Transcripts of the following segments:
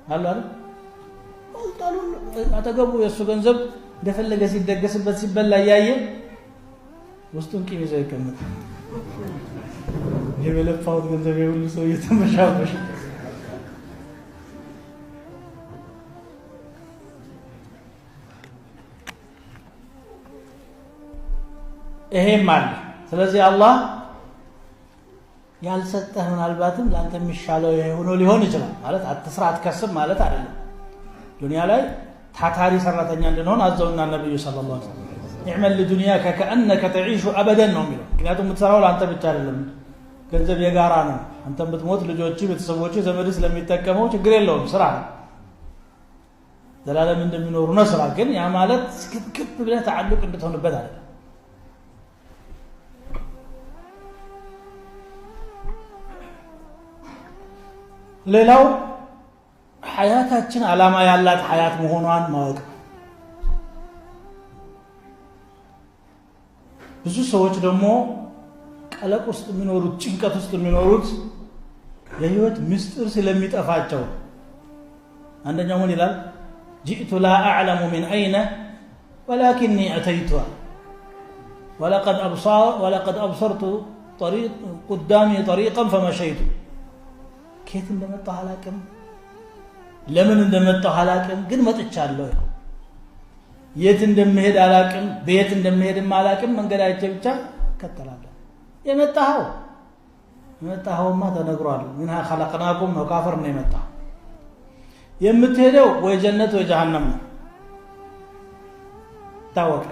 አሉ አይደል ወጣሉ አተገቡ የሱ ገንዘብ እንደፈለገ ሲደገስበት ሲበላ ያያየ ውስጡን ቂም ይዘው ይቀመጥ የበለፋው ገንዘብ የሁሉ ሰው እየተመሻበሽ ይሄም አለ ስለዚህ አላህ ያልሰጠህ ምናልባትም ላንተ የሚሻለው ሆኖ ሊሆን ይችላል ማለት አትስራ አትከስብ ማለት አይደለም ዱንያ ላይ ታታሪ ሰራተኛ እንደሆነ አዘውና ነብዩ ሰለላሁ ዐለይሂ ወሰለም اعمل لدنياك كأنك تعيش أبدا ነው የሚለው ምክንያቱም የምትሰራው ለአንተ ብቻ አይደለም ገንዘብ የጋራ ነው አንተም ብትሞት ልጆች ቤተሰቦች ዘመድ ስለሚጠቀመው ችግር የለውም ስራ ዘላለም እንደሚኖሩ ነው ስራ ግን ያ ማለት ስክብክብ ብለህ ተዓልቅ እንድትሆንበት አይደለም ሌላው ሐያታችን አላማ ያላት ሐያት መሆኗን ማወቅ ብዙ ሰዎች ደግሞ ቀለቅ ውስጥ የሚኖሩት ጭንቀት ውስጥ የሚኖሩት የህይወት ምስጢር ስለሚጠፋቸው አንደኛው ምን ይላል جئت لا أعلم من أين ولكني أتيت ولقد أبصرت طريق قدامي طريقا فمشيت كيف እንደመጣሁ አላቅም ለምን እንደመጣሁ አላቅም ግን መጥቻለሁ የት እንደምሄድ አላቅም በየት እንደምሄድም አላቅም መንገዳቸው ብቻ ከተላለሁ የመጣኸውማ ተነግሯል منها خلقناكم ነው ካፈር ነው የመጣው የምትሄደው ወይ ጀነት ወይ ጀሃነም ነው ታወቀ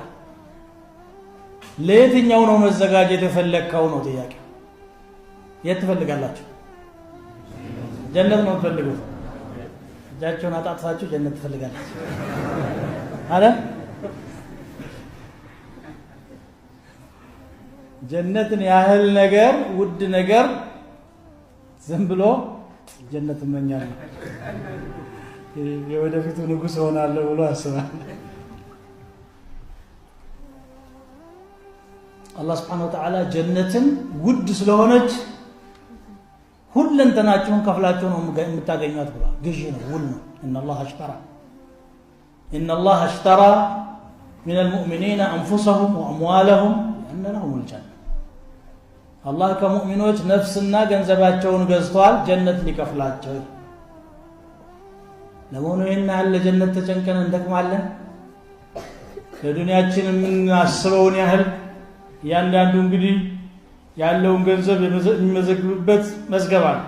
ለየትኛው ነው መዘጋጀት የፈለከው ነው ጥያቄው የት ትፈልጋላችሁ ጀነት ነው ትፈልጉት እጃችሁን አጣጥፋችሁ ጀነት ትፈልጋላችሁ አለ ጀነትን ያህል ነገር ውድ ነገር ዝም ብሎ ጀነት መኛለሁ የወደፊቱ ንጉስ ሆናለሁ ብሎ አስባል አላህ Subhanahu Wa Ta'ala ጀነትን ውድ ስለሆነች ሁለንተናችሁን ከፍላችሁ ነው የምታገኙት ብሏል ግዢ ነው ውል ነው إن الله اشترى من المؤمنين أنفسهم وأموالهم لأن لهم الجنة الله كمؤمنوች ነፍስና ገንዘባቸውን ገዝቷል ጀነት ሊከፍላቸው ለሞኑ ይናል ለጀነት ተጨንቀን እንደክማለን ለዱንያችን የምናስበውን ያህል ያንዳንዱ እንግዲህ ያለውን ገንዘብ የሚመዘግብበት መዝገብ አለ